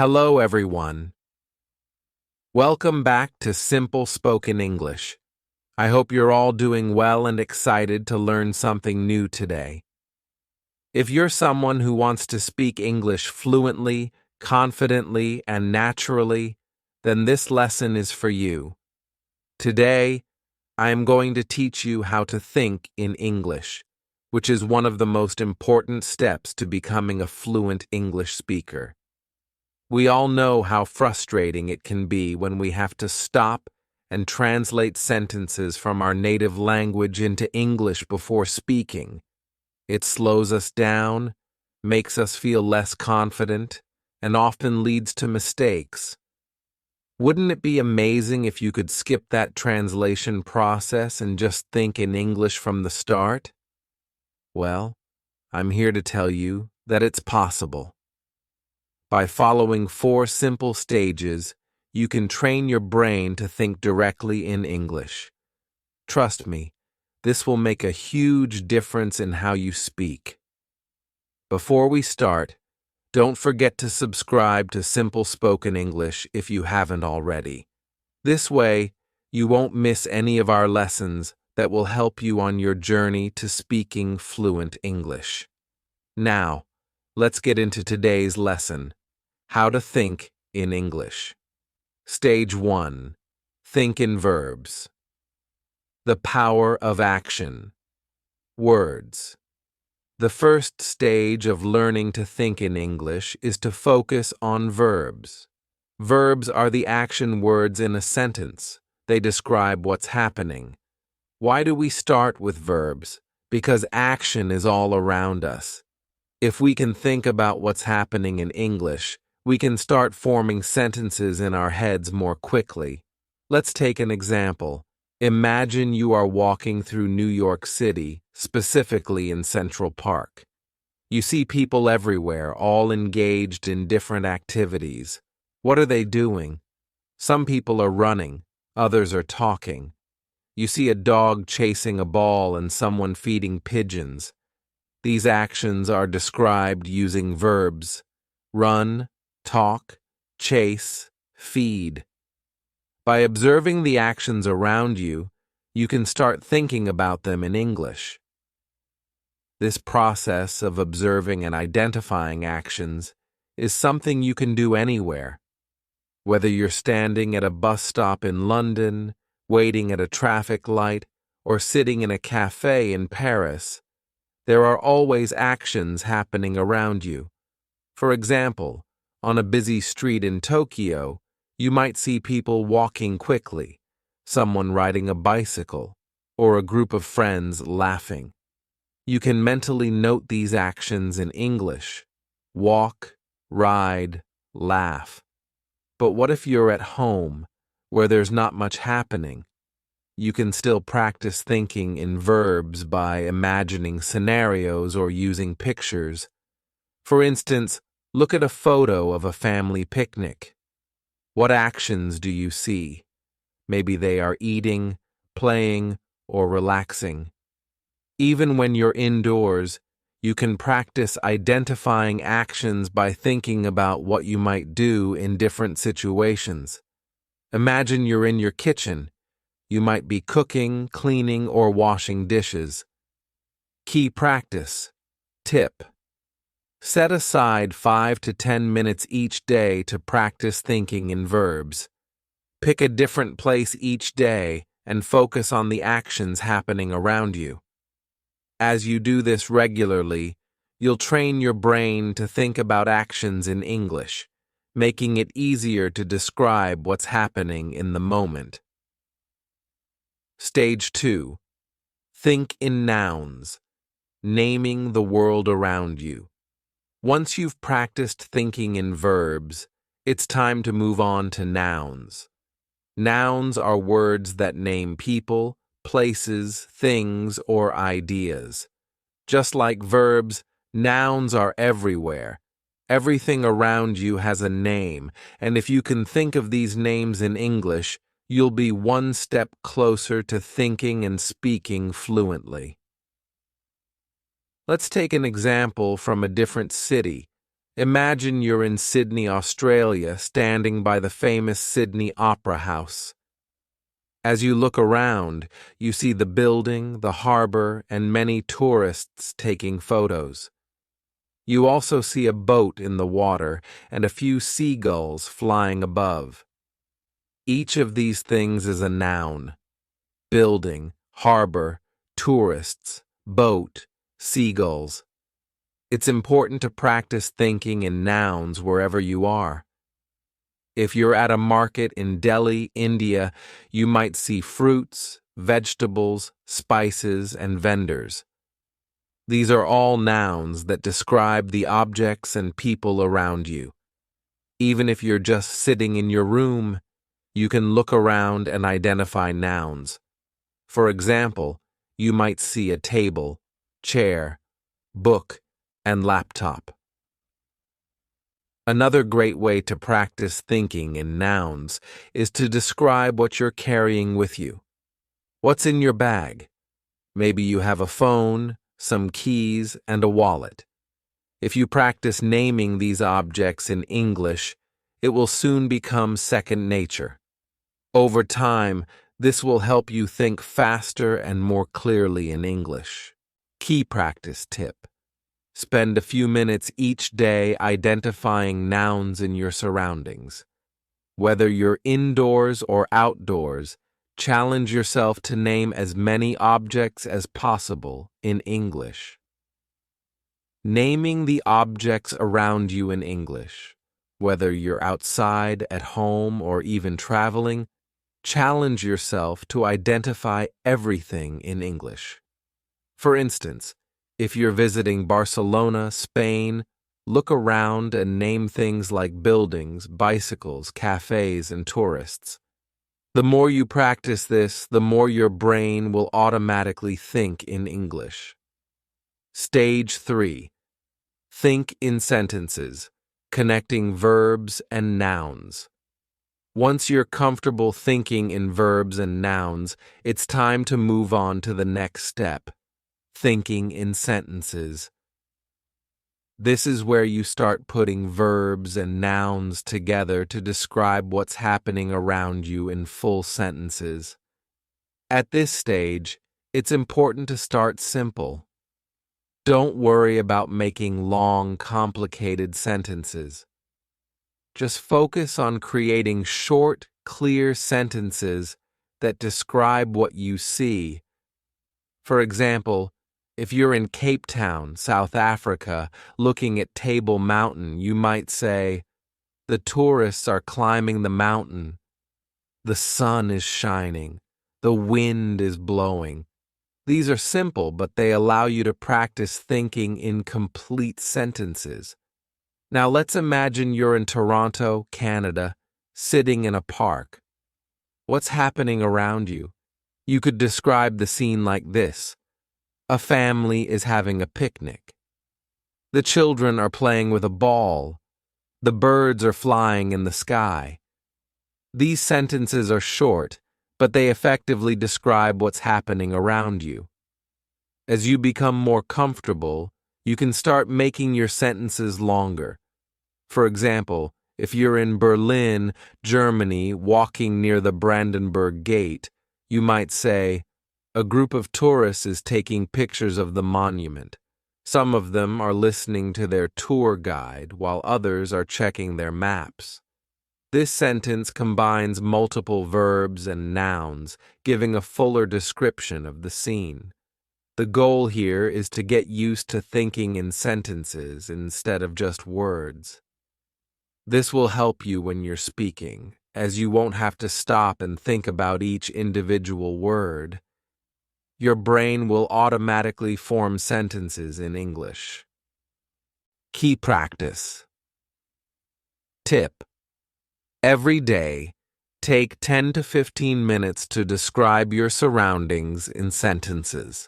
Hello, everyone. Welcome back to Simple Spoken English. I hope you're all doing well and excited to learn something new today. If you're someone who wants to speak English fluently, confidently, and naturally, then this lesson is for you. Today, I am going to teach you how to think in English, which is one of the most important steps to becoming a fluent English speaker. We all know how frustrating it can be when we have to stop and translate sentences from our native language into English before speaking. It slows us down, makes us feel less confident, and often leads to mistakes. Wouldn't it be amazing if you could skip that translation process and just think in English from the start? Well, I'm here to tell you that it's possible. By following 4 simple stages, you can train your brain to think directly in English. Trust me, this will make a huge difference in how you speak. Before we start, don't forget to subscribe to Simple Spoken English if you haven't already. This way, you won't miss any of our lessons that will help you on your journey to speaking fluent English. Now, let's get into today's lesson. How to think in English. Stage 1. Think in verbs. The power of action. Words. The first stage of learning to think in English is to focus on verbs. Verbs are the action words in a sentence. They describe what's happening. Why do we start with verbs? Because action is all around us. If we can think about what's happening in English, we can start forming sentences in our heads more quickly. Let's take an example. Imagine you are walking through New York City, specifically in Central Park. You see people everywhere, all engaged in different activities. What are they doing? Some people are running, others are talking. You see a dog chasing a ball and someone feeding pigeons. These actions are described using verbs: run, talk, chase, feed. By observing the actions around you, you can start thinking about them in English. This process of observing and identifying actions is something you can do anywhere. Whether you're standing at a bus stop in London, waiting at a traffic light, or sitting in a cafe in Paris, there are always actions happening around you. For example, on a busy street in Tokyo, you might see people walking quickly, someone riding a bicycle, or a group of friends laughing. You can mentally note these actions in English: walk, ride, laugh. But what if you're at home, where there's not much happening? You can still practice thinking in verbs by imagining scenarios or using pictures. For instance, look at a photo of a family picnic. What actions do you see? Maybe they are eating, playing, or relaxing. Even when you're indoors, you can practice identifying actions by thinking about what you might do in different situations. Imagine you're in your kitchen. You might be cooking, cleaning, or washing dishes. Key practice. Tip: set aside 5 to 10 minutes each day to practice thinking in verbs. Pick a different place each day and focus on the actions happening around you. As you do this regularly, you'll train your brain to think about actions in English, making it easier to describe what's happening in the moment. Stage 2. Think in nouns. Naming the world around you. Once you've practiced thinking in verbs, it's time to move on to nouns. Nouns are words that name people, places, things, or ideas. Just like verbs, nouns are everywhere. Everything around you has a name, and if you can think of these names in English, you'll be one step closer to thinking and speaking fluently. Let's take an example from a different city. Imagine you're in Sydney, Australia, standing by the famous Sydney Opera House. As you look around, you see the building, the harbor, and many tourists taking photos. You also see a boat in the water and a few seagulls flying above. Each of these things is a noun: building, harbor, tourists, boat, seagulls. It's important to practice thinking in nouns wherever you are. If you're at a market in Delhi, India, you might see fruits, vegetables, spices, and vendors. These are all nouns that describe the objects and people around you. Even if you're just sitting in your room, you can look around and identify nouns. For example, you might see a table, chair, book, and laptop. Another great way to practice thinking in nouns is to describe what you're carrying with you. What's in your bag? Maybe you have a phone, some keys, and a wallet. If you practice naming these objects in English, it will soon become second nature. Over time, this will help you think faster and more clearly in English. Key practice tip: spend a few minutes each day identifying nouns in your surroundings. Whether you're indoors or outdoors, challenge yourself to name as many objects as possible in English. Naming the objects around you in English, whether you're outside, at home, or even traveling, challenge yourself to identify everything in English. For instance, if you're visiting Barcelona, Spain, look around and name things like buildings, bicycles, cafes, and tourists. The more you practice this, the more your brain will automatically think in English. Stage 3. Think in sentences, connecting verbs and nouns. Once you're comfortable thinking in verbs and nouns, it's time to move on to the next step: thinking in sentences. This is where you start putting verbs and nouns together to describe what's happening around you in full sentences. At this stage, it's important to start simple. Don't worry about making long, complicated sentences. Just focus on creating short, clear sentences that describe what you see. For example, if you're in Cape Town, South Africa, looking at Table Mountain, you might say, "The tourists are climbing the mountain. The sun is shining. The wind is blowing." These are simple, but they allow you to practice thinking in complete sentences. Now let's imagine you're in Toronto, Canada, sitting in a park. What's happening around you? You could describe the scene like this: a family is having a picnic. The children are playing with a ball. The birds are flying in the sky. These sentences are short, but they effectively describe what's happening around you. As you become more comfortable, you can start making your sentences longer. For example, if you're in Berlin, Germany, walking near the Brandenburg Gate, you might say, "A group of tourists is taking pictures of the monument. Some of them are listening to their tour guide, while others are checking their maps." This sentence combines multiple verbs and nouns, giving a fuller description of the scene. The goal here is to get used to thinking in sentences instead of just words. This will help you when you're speaking, as you won't have to stop and think about each individual word. Your brain will automatically form sentences in English. Key practice. Tip: every day, take 10 to 15 minutes to describe your surroundings in sentences.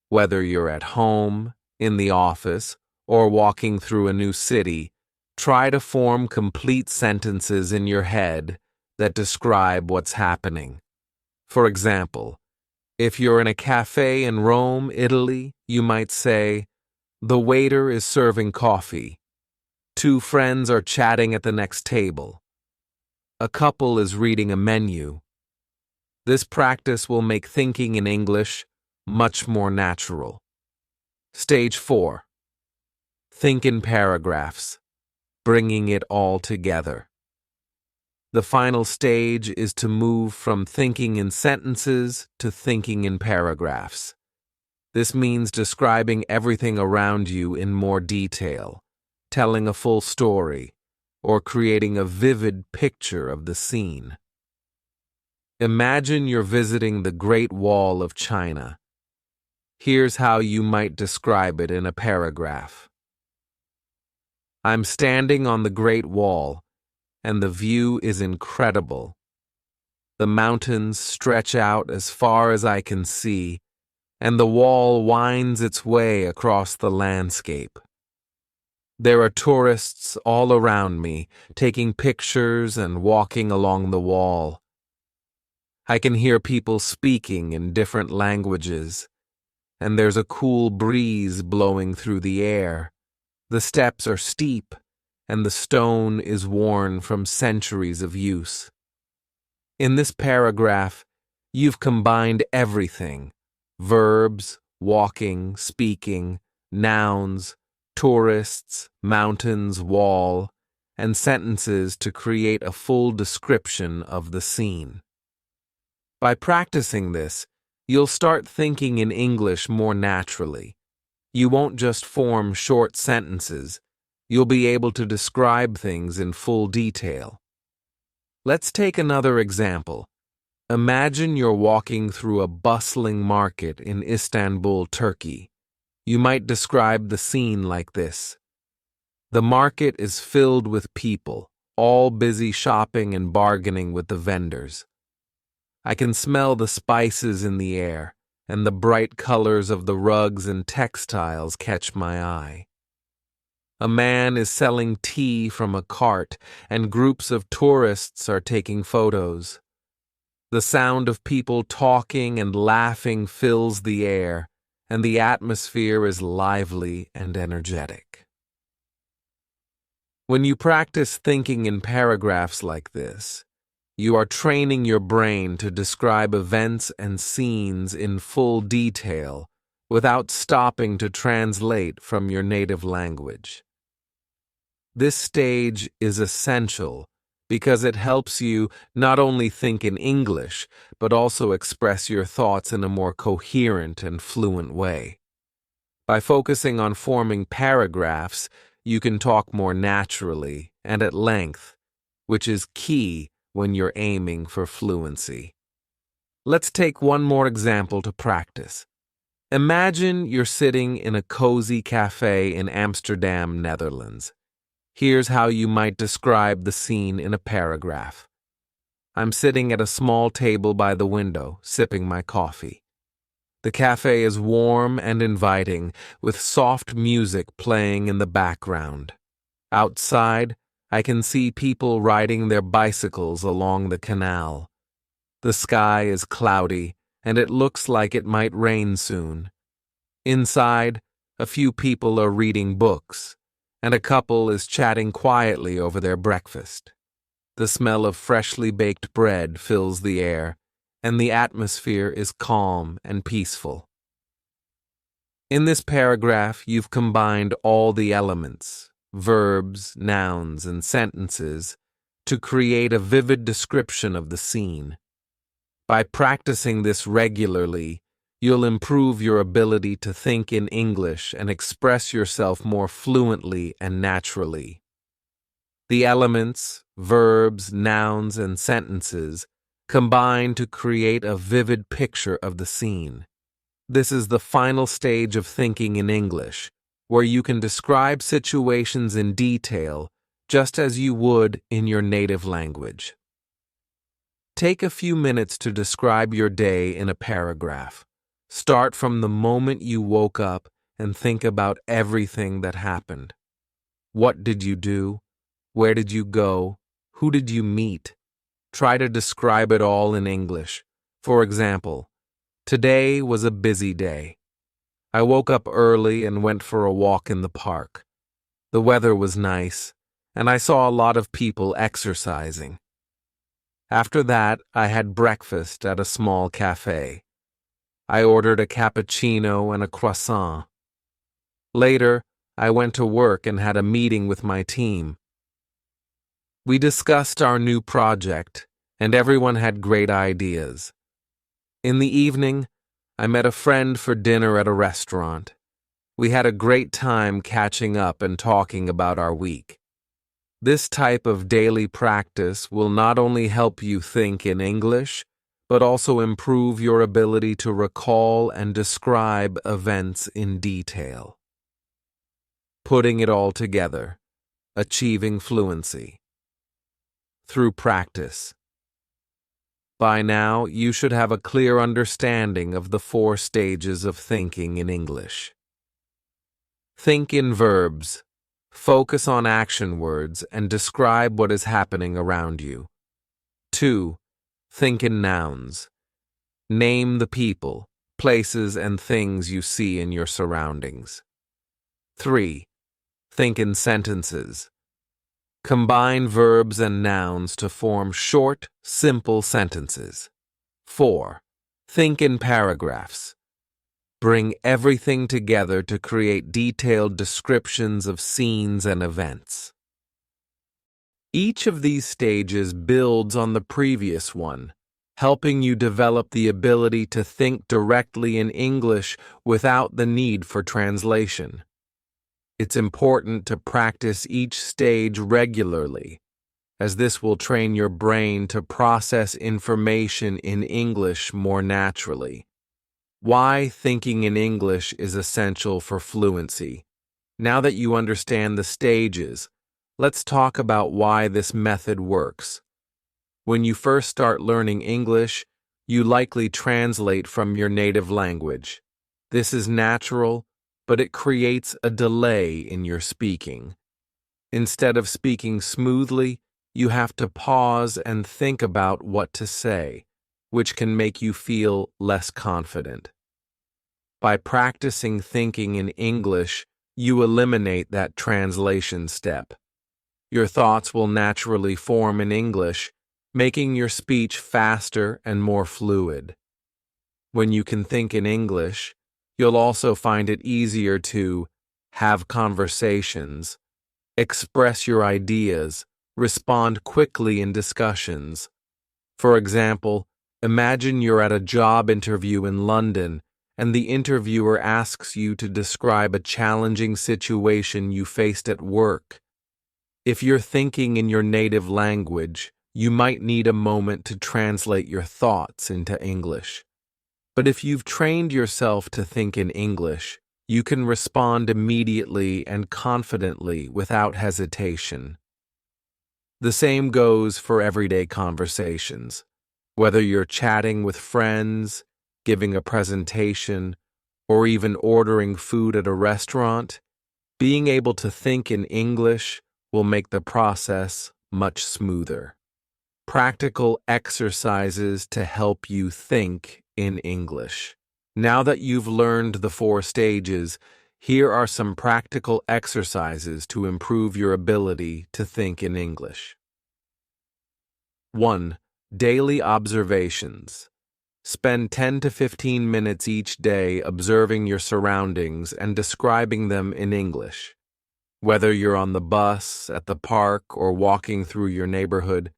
Whether you're at home, in the office, or walking through a new city, try to form complete sentences in your head that describe what's happening. For example, if you're in a cafe in Rome, Italy, you might say, "The waiter is serving coffee." Two friends are chatting at the next table. A couple is reading a menu. This practice will make thinking in English much more natural. Stage 4. Think in paragraphs, bringing it all together. The final stage is to move from thinking in sentences to thinking in paragraphs. This means describing everything around you in more detail, telling a full story, or creating a vivid picture of the scene. Imagine you're visiting the Great Wall of China. Here's how you might describe it in a paragraph. I'm standing on the Great Wall, and the view is incredible. The mountains stretch out as far as I can see, and the wall winds its way across the landscape. There are tourists all around me, taking pictures and walking along the wall. I can hear people speaking in different languages, and there's a cool breeze blowing through the air. The steps are steep, and the stone is worn from centuries of use. In this paragraph, you've combined everything: verbs, walking, speaking, nouns, tourists, mountains, wall, and sentences to create a full description of the scene. By practicing this, you'll start thinking in English more naturally. You won't just form short sentences. You'll be able to describe things in full detail. Let's take another example. Imagine you're walking through a bustling market in Istanbul, Turkey. You might describe the scene like this. The market is filled with people, all busy shopping and bargaining with the vendors. I can smell the spices in the air, and the bright colors of the rugs and textiles catch my eye. A man is selling tea from a cart, and groups of tourists are taking photos. The sound of people talking and laughing fills the air, and the atmosphere is lively and energetic. When you practice thinking in paragraphs like this, you are training your brain to describe events and scenes in full detail without stopping to translate from your native language. This stage is essential because it helps you not only think in English, but also express your thoughts in a more coherent and fluent way. By focusing on forming paragraphs, you can talk more naturally and at length, which is key when you're aiming for fluency. Let's take one more example to practice. Imagine you're sitting in a cozy cafe in Amsterdam, Netherlands. Here's how you might describe the scene in a paragraph. I'm sitting at a small table by the window, sipping my coffee. The cafe is warm and inviting, with soft music playing in the background. Outside, I can see people riding their bicycles along the canal. The sky is cloudy, and it looks like it might rain soon. Inside, a few people are reading books, and a couple is chatting quietly over their breakfast. The smell of freshly baked bread fills the air, and the atmosphere is calm and peaceful. In this paragraph, you've combined all the elements, verbs, nouns, and sentences, to create a vivid description of the scene. By practicing this regularly, you'll improve your ability to think in English and express yourself more fluently and naturally. The elements, verbs, nouns, and sentences combine to create a vivid picture of the scene. This is the final stage of thinking in English, where you can describe situations in detail just as you would in your native language. Take a few minutes to describe your day in a paragraph. Start from the moment you woke up and think about everything that happened. What did you do? Where did you go? Who did you meet? Try to describe it all in English. For example, today was a busy day. I woke up early and went for a walk in the park. The weather was nice, and I saw a lot of people exercising. After that, I had breakfast at a small cafe. I ordered a cappuccino and a croissant. Later, I went to work and had a meeting with my team. We discussed our new project, and everyone had great ideas. In the evening, I met a friend for dinner at a restaurant. We had a great time catching up and talking about our week. This type of daily practice will not only help you think in English, but also improve your ability to recall and describe events in detail. Putting it all together, achieving fluency. Through practice. By now, you should have a clear understanding of the 4 stages of thinking in English. Think in verbs. Focus on action words and describe what is happening around you. 2. Think in nouns. Name the people, places, and things you see in your surroundings. 3. Think in sentences. Combine verbs and nouns to form short, simple sentences. 4. Think in paragraphs. Bring everything together to create detailed descriptions of scenes and events. Each of these stages builds on the previous one, helping you develop the ability to think directly in English without the need for translation. It's important to practice each stage regularly, as this will train your brain to process information in English more naturally. Why thinking in English is essential for fluency. Now that you understand the stages, let's talk about why this method works. When you first start learning English, you likely translate from your native language. This is natural, but it creates a delay in your speaking. Instead of speaking smoothly, you have to pause and think about what to say, which can make you feel less confident. By practicing thinking in English, you eliminate that translation step. Your thoughts will naturally form in English, making your speech faster and more fluid. When you can think in English, you'll also find it easier to have conversations, express your ideas, respond quickly in discussions. For example, imagine you're at a job interview in London and the interviewer asks you to describe a challenging situation you faced at work. If you're thinking in your native language, you might need a moment to translate your thoughts into English. But if you've trained yourself to think in English, you can respond immediately and confidently without hesitation. The same goes for everyday conversations. Whether you're chatting with friends, giving a presentation, or even ordering food at a restaurant, being able to think in English will make the process much smoother. Practical exercises to help you think in English. Now that you've learned the 4 stages, here are some practical exercises to improve your ability to think in English. 1. Daily observations. Spend 10 to 15 minutes each day observing your surroundings and describing them in English. Whether you're on the bus, at the park, or walking through your neighborhood,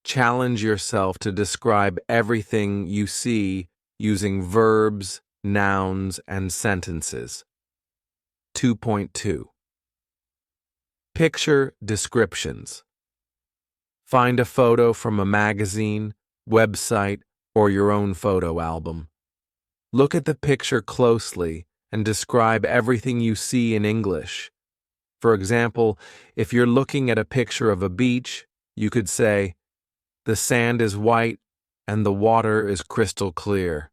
challenge yourself to describe everything you see using verbs, nouns, and sentences. 2.2. Picture descriptions. Find a photo from a magazine, website, or your own photo album. Look at the picture closely and describe everything you see in English. For example, if you're looking at a picture of a beach, you could say, "The sand is white and the water is crystal clear.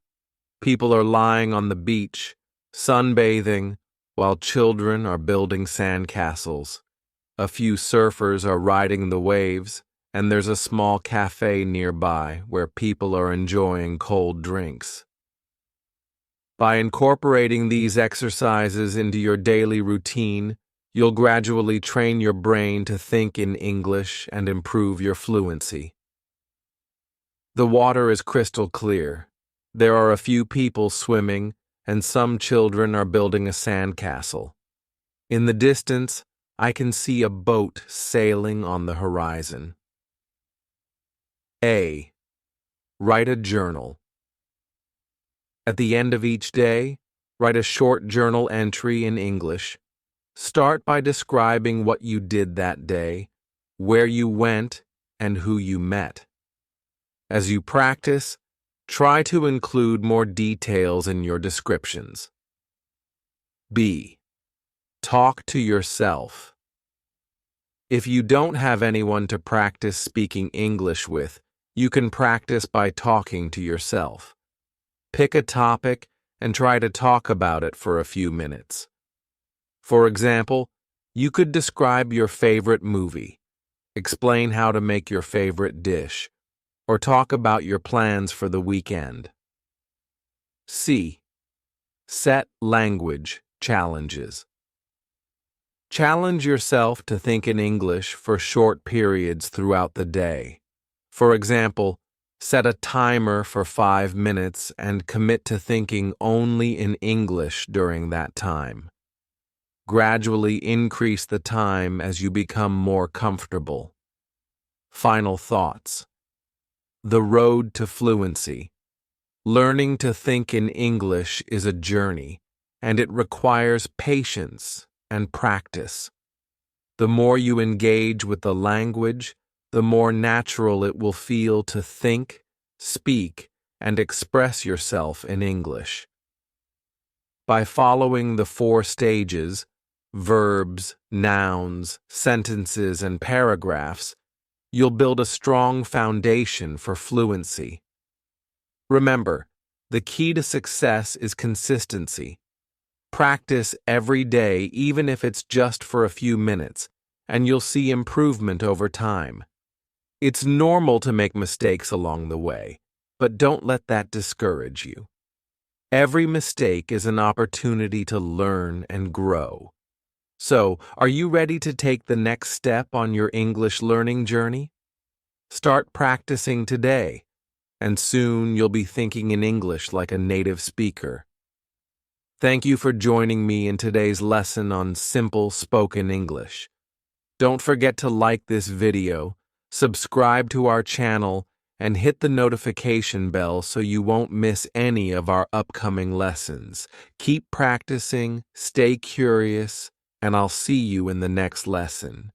People are lying on the beach, sunbathing, while children are building sandcastles. A few surfers are riding the waves, and there's a small cafe nearby where people are enjoying cold drinks." By incorporating these exercises into your daily routine, You'll gradually train your brain to think in English and improve your fluency. The water is crystal clear. There are a few people swimming, and some children are building a sandcastle. In the distance, I can see a boat sailing on the horizon. A. Write a journal. At the end of each day, write a short journal entry in English. Start by describing what you did that day, where you went, and who you met. As you practice, try to include more details in your descriptions. B. Talk to yourself. If you don't have anyone to practice speaking English with, you can practice by talking to yourself. Pick a topic and try to talk about it for a few minutes. For example, you could describe your favorite movie, explain how to make your favorite dish, or talk about your plans for the weekend. C. Set language challenges. Challenge yourself to think in English for short periods throughout the day. For example, set a timer for 5 minutes and commit to thinking only in English during that time. Gradually increase the time as you become more comfortable. Final thoughts. The road to fluency. Learning to think in English is a journey, and it requires patience and practice. The more you engage with the language, the more natural it will feel to think, speak, and express yourself in English. By following the 4 stages, verbs, nouns, sentences, and paragraphs, you'll build a strong foundation for fluency. Remember, the key to success is consistency. Practice every day, even if it's just for a few minutes, and you'll see improvement over time. It's normal to make mistakes along the way, but don't let that discourage you. Every mistake is an opportunity to learn and grow. So, are you ready to take the next step on your English learning journey? Start practicing today, and soon you'll be thinking in English like a native speaker. Thank you for joining me in today's lesson on simple spoken English. Don't forget to like this video, subscribe to our channel, and hit the notification bell so you won't miss any of our upcoming lessons. Keep practicing, stay curious, and I'll see you in the next lesson.